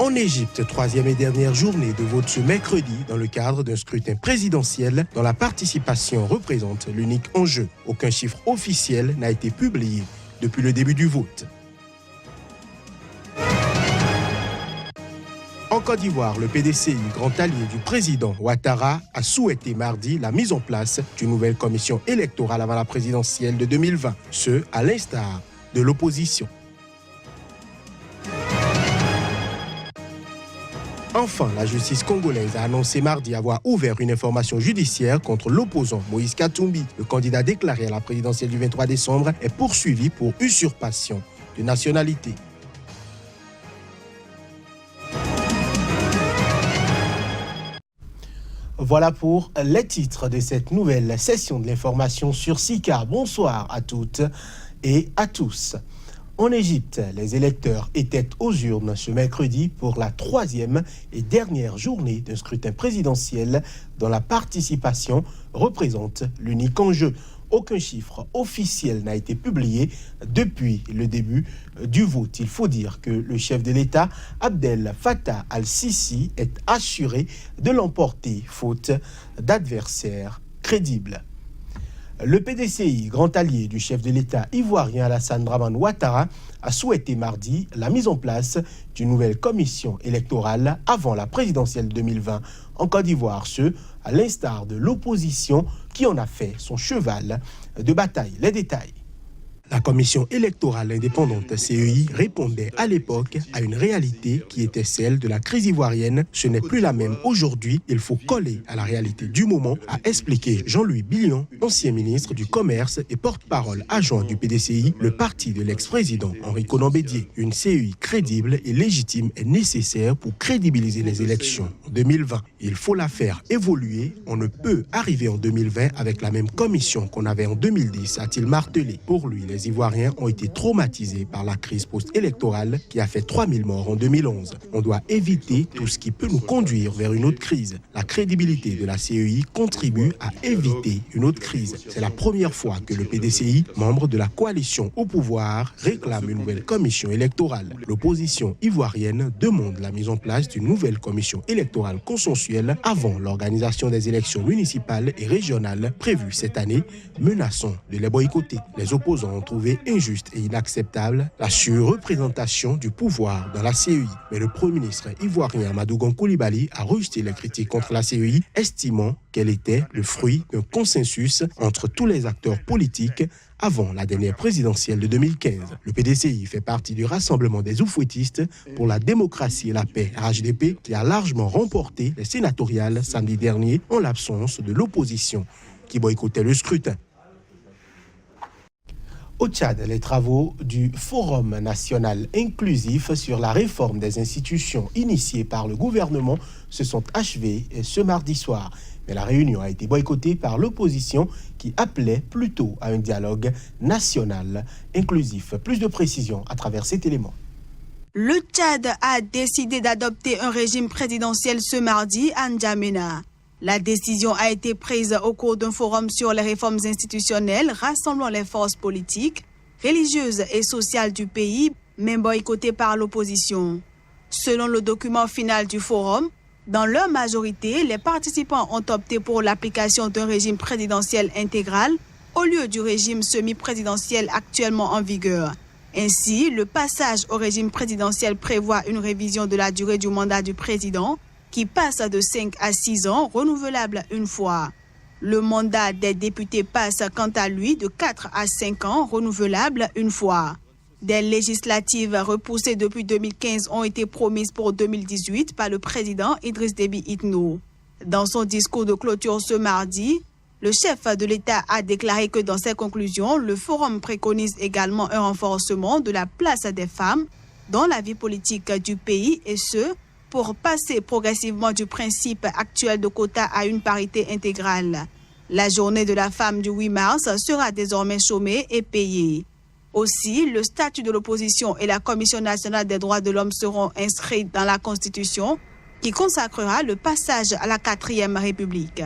En Égypte, troisième et dernière journée de vote ce mercredi dans le cadre d'un scrutin présidentiel dont la participation représente l'unique enjeu. Aucun chiffre officiel n'a été publié depuis le début du vote. En Côte d'Ivoire, le PDCI, grand allié du président Ouattara, a souhaité mardi la mise en place d'une nouvelle commission électorale avant la présidentielle de 2020, ce à l'instar de l'opposition. Enfin, la justice congolaise a annoncé mardi avoir ouvert une information judiciaire contre l'opposant Moïse Katumbi. Le candidat déclaré à la présidentielle du 23 décembre est poursuivi pour usurpation de nationalité. Voilà pour les titres de cette nouvelle session de l'information sur SICA. Bonsoir à toutes et à tous. En Égypte, les électeurs étaient aux urnes ce mercredi pour la troisième et dernière journée d'un scrutin présidentiel dont la participation représente l'unique enjeu. Aucun chiffre officiel n'a été publié depuis le début du vote. Il faut dire que le chef de l'État, Abdel Fattah al-Sisi, est assuré de l'emporter faute d'adversaires crédibles. Le PDCI, grand allié du chef de l'État ivoirien Alassane Dramane Ouattara, a souhaité mardi la mise en place d'une nouvelle commission électorale avant la présidentielle 2020 en Côte d'Ivoire, ce à l'instar de l'opposition qui en a fait son cheval de bataille. Les détails. La commission électorale indépendante CEI répondait à l'époque à une réalité qui était celle de la crise ivoirienne. Ce n'est plus la même aujourd'hui. Il faut coller à la réalité du moment, a expliqué Jean-Louis Billion, ancien ministre du Commerce et porte-parole adjoint du PDCI, le parti de l'ex-président Henri Konan Bédié. Une CEI crédible et légitime est nécessaire pour crédibiliser les élections en 2020. Il faut la faire évoluer. On ne peut arriver en 2020 avec la même commission qu'on avait en 2010, a-t-il martelé. Pour lui, les Ivoiriens ont été traumatisés par la crise post-électorale qui a fait 3000 morts en 2011. On doit éviter tout ce qui peut nous conduire vers une autre crise. La crédibilité de la CEI contribue à éviter une autre crise. C'est la première fois que le PDCI, membre de la coalition au pouvoir, réclame une nouvelle commission électorale. L'opposition ivoirienne demande la mise en place d'une nouvelle commission électorale consensuelle avant l'organisation des élections municipales et régionales prévues cette année, menaçant de les boycotter. Les opposants ont trouvé injuste et inacceptable la surreprésentation du pouvoir dans la CEI. Mais le Premier ministre ivoirien Amadou Gon Coulibaly a rejeté les critiques contre la CEI, estimant qu'elle était le fruit d'un consensus entre tous les acteurs politiques avant la dernière présidentielle de 2015. Le PDCI fait partie du Rassemblement des oufouettistes pour la démocratie et la paix, RHDP, qui a largement remporté les sénatoriales samedi dernier en l'absence de l'opposition qui boycottait le scrutin. Au Tchad, les travaux du Forum national inclusif sur la réforme des institutions initiés par le gouvernement se sont achevés ce mardi soir. Mais la réunion a été boycottée par l'opposition qui appelait plutôt à un dialogue national inclusif. Plus de précisions à travers cet élément. Le Tchad a décidé d'adopter un régime présidentiel ce mardi à N'Djamena. La décision a été prise au cours d'un forum sur les réformes institutionnelles rassemblant les forces politiques, religieuses et sociales du pays, mais boycottées par l'opposition. Selon le document final du forum, dans leur majorité, les participants ont opté pour l'application d'un régime présidentiel intégral au lieu du régime semi-présidentiel actuellement en vigueur. Ainsi, le passage au régime présidentiel prévoit une révision de la durée du mandat du président qui passe de 5 à 6 ans, renouvelable une fois. Le mandat des députés passe quant à lui de 4 à 5 ans, renouvelable une fois. Des législatives repoussées depuis 2015 ont été promises pour 2018 par le président Idriss Déby Itno. Dans son discours de clôture ce mardi, le chef de l'État a déclaré que dans ses conclusions, le forum préconise également un renforcement de la place des femmes dans la vie politique du pays et ce, pour passer progressivement du principe actuel de quota à une parité intégrale. La journée de la femme du 8 mars sera désormais chômée et payée. Aussi, le statut de l'opposition et la Commission nationale des droits de l'homme seront inscrits dans la Constitution qui consacrera le passage à la 4e République.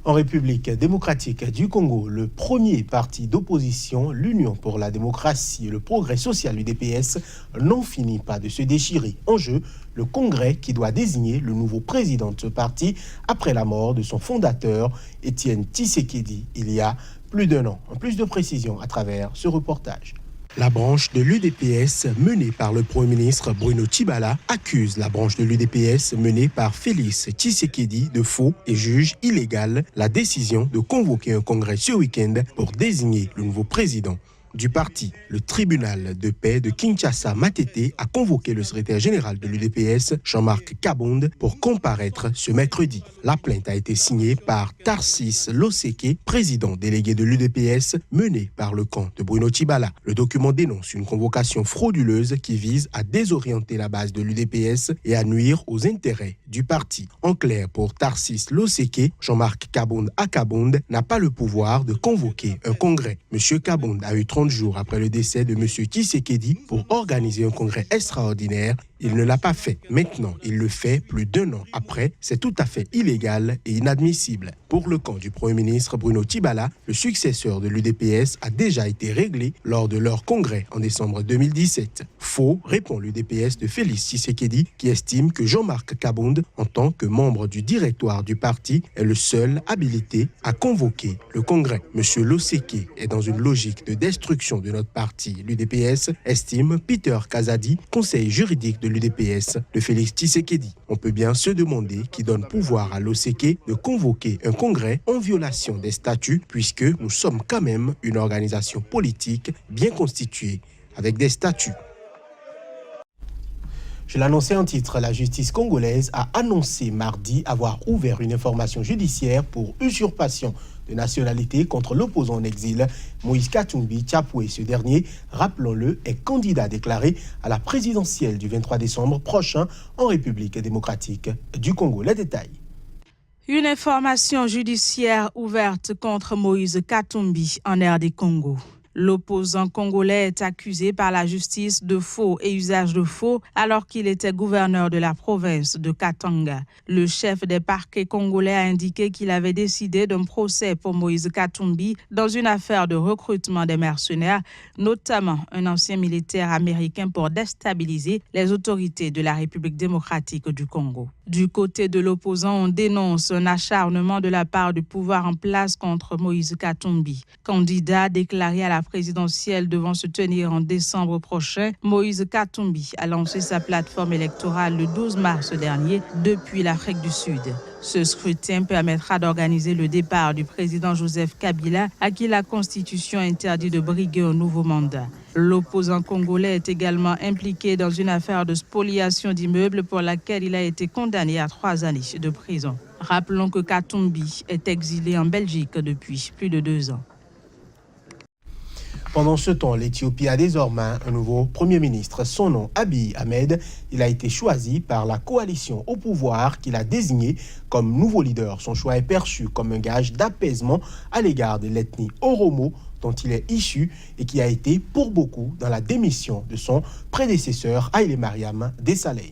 En République démocratique du Congo, le premier parti d'opposition, l'Union pour la démocratie et le progrès social, l'UDPS, n'en finit pas de se déchirer. En jeu, le Congrès qui doit désigner le nouveau président de ce parti après la mort de son fondateur, Étienne Tshisekedi, il y a plus d'un an. En plus de précision à travers ce reportage. La branche de l'UDPS menée par le Premier ministre Bruno Tshibala accuse la branche de l'UDPS menée par Félix Tshisekedi de faux et juge illégale la décision de convoquer un congrès ce week-end pour désigner le nouveau président du parti. Le tribunal de paix de Kinshasa Matete a convoqué le secrétaire général de l'UDPS, Jean-Marc Kabonde, pour comparaître ce mercredi. La plainte a été signée par Tarsis Loseke, président délégué de l'UDPS, mené par le camp de Bruno Tshibala. Le document dénonce une convocation frauduleuse qui vise à désorienter la base de l'UDPS et à nuire aux intérêts du parti. En clair, pour Tarsis Loseke, Jean-Marc Kabonde Akabonde n'a pas le pouvoir de convoquer un congrès. M. Kabonde a eu 30 jours après le décès de M. Tshisekedi pour organiser un congrès extraordinaire. Il ne l'a pas fait. Maintenant, il le fait plus d'un an après. C'est tout à fait illégal et inadmissible. Pour le camp du Premier ministre Bruno Tshibala, le successeur de l'UDPS a déjà été réglé lors de leur congrès en décembre 2017. Faux, répond l'UDPS de Félix Tshisekedi, qui estime que Jean-Marc Kabonde, en tant que membre du directoire du parti, est le seul habilité à convoquer le congrès. M. Loseke est dans une logique de destruction de notre parti. L'UDPS estime Peter Kazadi, conseiller juridique de l'UDPS de Félix Tshisekedi. On peut bien se demander qui donne pouvoir à Loseke de convoquer un congrès en violation des statuts, puisque nous sommes quand même une organisation politique bien constituée avec des statuts. Je l'annonçais en titre, la justice congolaise a annoncé mardi avoir ouvert une information judiciaire pour usurpation de nationalité contre l'opposant en exil, Moïse Katumbi Tchapoué. Ce dernier, rappelons-le, est candidat déclaré à la présidentielle du 23 décembre prochain en République démocratique du Congo. Les détails. Une information judiciaire ouverte contre Moïse Katumbi en RD Congo. L'opposant congolais est accusé par la justice de faux et usage de faux alors qu'il était gouverneur de la province de Katanga. Le chef des parquets congolais a indiqué qu'il avait décidé d'un procès pour Moïse Katumbi dans une affaire de recrutement des mercenaires, notamment un ancien militaire américain pour déstabiliser les autorités de la République démocratique du Congo. Du côté de l'opposant, on dénonce un acharnement de la part du pouvoir en place contre Moïse Katumbi. Candidat déclaré à la présidentielle devant se tenir en décembre prochain, Moïse Katumbi a lancé sa plateforme électorale le 12 mars dernier depuis l'Afrique du Sud. Ce scrutin permettra d'organiser le départ du président Joseph Kabila, à qui la Constitution interdit de briguer un nouveau mandat. L'opposant congolais est également impliqué dans une affaire de spoliation d'immeubles pour laquelle il a été condamné à 3 années de prison. Rappelons que Katumbi est exilé en Belgique depuis plus de 2 ans. Pendant ce temps, l'Éthiopie a désormais un nouveau Premier ministre. Son nom, Abiy Ahmed. Il a été choisi par la coalition au pouvoir qu'il a désigné comme nouveau leader. Son choix est perçu comme un gage d'apaisement à l'égard de l'ethnie Oromo dont il est issu et qui a été pour beaucoup dans la démission de son prédécesseur Haïlé Mariam Desalegn.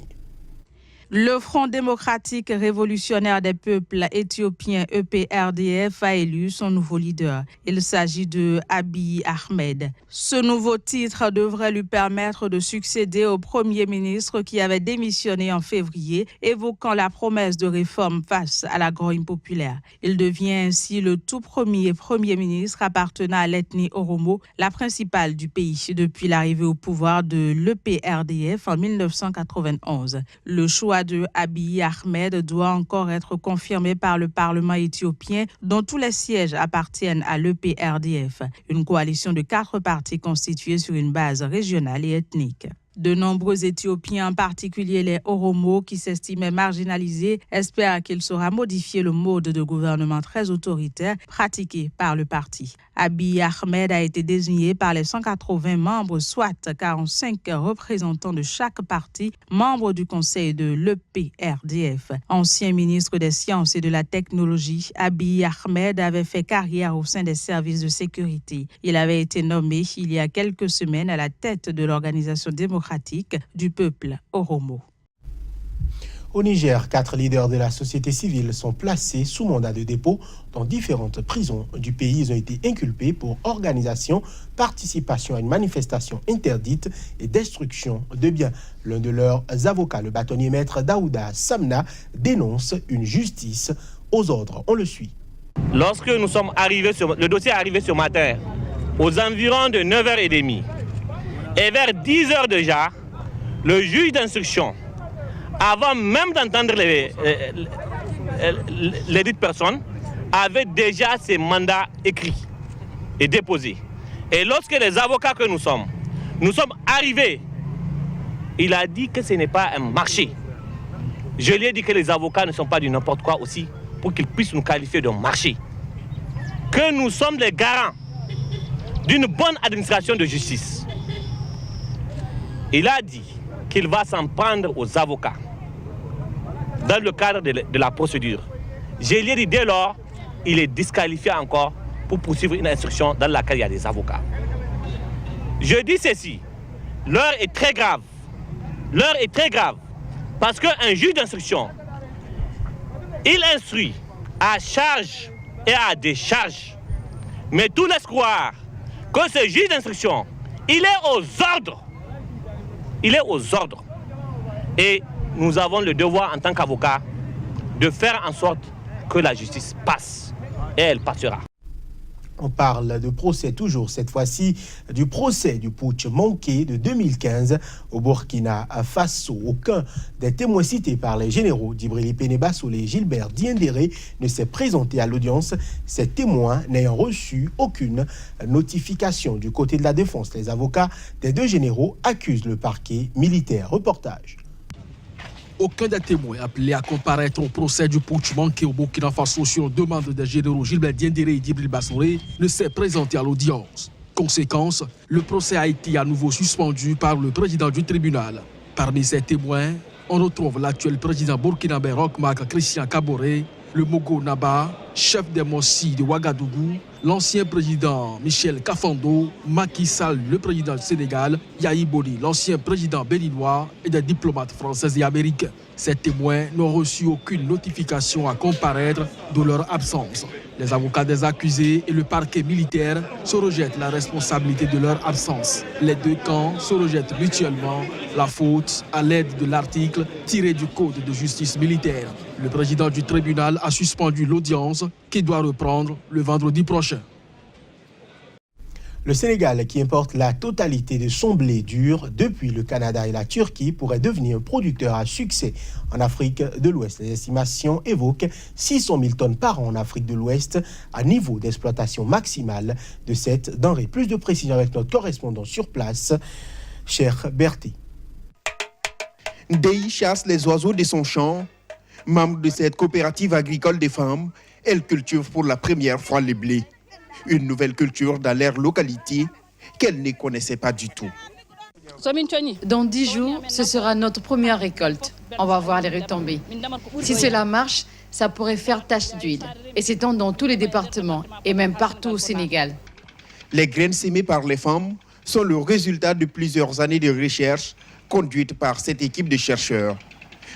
Le Front démocratique révolutionnaire des peuples éthiopiens EPRDF a élu son nouveau leader. Il s'agit de Abiy Ahmed. Ce nouveau titre devrait lui permettre de succéder au Premier ministre qui avait démissionné en février, évoquant la promesse de réforme face à la grogne populaire. Il devient ainsi le tout premier Premier ministre appartenant à l'ethnie Oromo, la principale du pays depuis l'arrivée au pouvoir de l'EPRDF en 1991. Le choix de Abiy Ahmed doit encore être confirmé par le Parlement éthiopien, dont tous les sièges appartiennent à l'EPRDF, une coalition de 4 partis constituée sur une base régionale et ethnique. De nombreux Éthiopiens, en particulier les Oromo, qui s'estimaient marginalisés, espèrent qu'il saura modifier le mode de gouvernement très autoritaire pratiqué par le parti. Abiy Ahmed a été désigné par les 180 membres, soit 45 représentants de chaque parti, membres du conseil de l'EPRDF. Ancien ministre des Sciences et de la Technologie, Abiy Ahmed avait fait carrière au sein des services de sécurité. Il avait été nommé il y a quelques semaines à la tête de l'organisation démocratique du peuple Oromo. Au Niger, 4 leaders de la société civile sont placés sous mandat de dépôt dans différentes prisons du pays. Ils ont été inculpés pour organisation, participation à une manifestation interdite et destruction de biens. L'un de leurs avocats, le bâtonnier maître Daouda Samna, dénonce une justice aux ordres. On le suit. Lorsque nous sommes arrivés le dossier est arrivé ce matin aux environs de 9h30 et vers 10h déjà, le juge d'instruction, avant même d'entendre les dites personnes, avait déjà ses mandats écrits et déposés. Et lorsque les avocats que nous sommes arrivés, il a dit que ce n'est pas un marché. Je lui ai dit que les avocats ne sont pas du n'importe quoi aussi, pour qu'ils puissent nous qualifier de marché. Que nous sommes les garants d'une bonne administration de justice. Il a dit qu'il va s'en prendre aux avocats dans le cadre de la procédure. Je lui ai dit dès lors, il est disqualifié encore pour poursuivre une instruction dans laquelle il y a des avocats. Je dis ceci, l'heure est très grave. L'heure est très grave parce qu'un juge d'instruction, il instruit à charge et à décharge. Mais tout laisse croire que ce juge d'instruction, il est aux ordres. Il est aux ordres. Et nous avons le devoir en tant qu'avocats de faire en sorte que la justice passe. Et elle passera. On parle de procès toujours, cette fois-ci du procès du putsch manqué de 2015 au Burkina Faso. Aucun des témoins cités par les généraux d'Ibrili Péné-Bassolé et Gilbert Diendéré ne s'est présenté à l'audience, ces témoins n'ayant reçu aucune notification. Du côté de la défense, les avocats des deux généraux accusent le parquet militaire. Reportage. Aucun des témoins appelés à comparaître au procès du putsch manqué au Burkina Faso sur demande des généraux Gilbert Diendéré et Djibril Bassolé ne s'est présenté à l'audience. Conséquence, le procès a été à nouveau suspendu par le président du tribunal. Parmi ces témoins, on retrouve l'actuel président burkinabé Roch-Marc Christian Kaboré, le Mogo Naba, chef des Mossi de Ouagadougou, l'ancien président Michel Kafando, Macky Sall, le président du Sénégal, Yahi Boni, l'ancien président béninois et des diplomates français et américains. Ces témoins n'ont reçu aucune notification à comparaître de leur absence. Les avocats des accusés et le parquet militaire se rejettent la responsabilité de leur absence. Les deux camps se rejettent mutuellement la faute à l'aide de l'article tiré du Code de justice militaire. Le président du tribunal a suspendu l'audience qui doit reprendre le vendredi prochain. Le Sénégal, qui importe la totalité de son blé dur depuis le Canada et la Turquie, pourrait devenir un producteur à succès en Afrique de l'Ouest. Les estimations évoquent 600 000 tonnes par an en Afrique de l'Ouest à niveau d'exploitation maximale de cette denrée. Plus de précisions avec notre correspondant sur place, cher Berthe. Ndei chasse les oiseaux de son champ. Membre de cette coopérative agricole des femmes, elle cultive pour la première fois le blé. Une nouvelle culture dans leur localité qu'elle ne connaissait pas du tout. Dans 10 jours, ce sera notre première récolte. On va voir les retombées. Si cela marche, ça pourrait faire tache d'huile et s'étendre dans tous les départements et même partout au Sénégal. Les graines sémées par les femmes sont le résultat de plusieurs années de recherche conduites par cette équipe de chercheurs.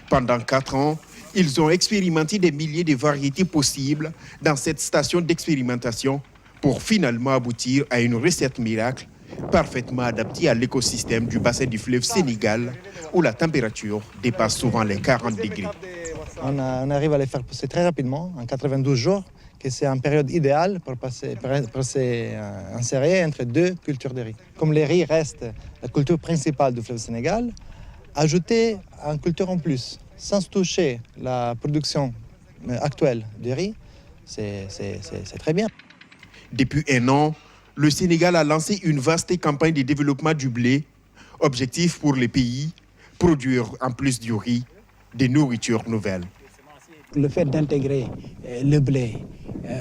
Pendant 4 ans, ils ont expérimenté des milliers de variétés possibles dans cette station d'expérimentation pour finalement aboutir à une recette miracle parfaitement adaptée à l'écosystème du bassin du fleuve Sénégal où la température dépasse souvent les 40 degrés. On arrive à les faire pousser très rapidement, en 92 jours, que c'est une période idéale pour insérer entre deux cultures de riz. Comme le riz reste la culture principale du fleuve Sénégal, ajouter une culture en plus, sans toucher la production actuelle de riz, c'est très bien. Depuis 1 an, le Sénégal a lancé une vaste campagne de développement du blé. Objectif pour les pays, produire en plus du riz, des nourritures nouvelles. Le fait d'intégrer le blé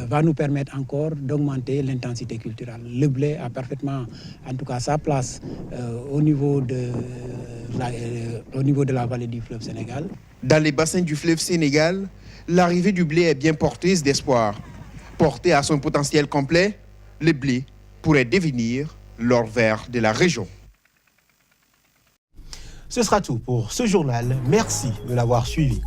va nous permettre encore d'augmenter l'intensité culturelle. Le blé a parfaitement, en tout cas, sa place au niveau de la vallée du fleuve Sénégal. Dans les bassins du fleuve Sénégal, l'arrivée du blé est bien porteuse d'espoir. Porté à son potentiel complet, le blé pourrait devenir l'or vert de la région. Ce sera tout pour ce journal. Merci de l'avoir suivi.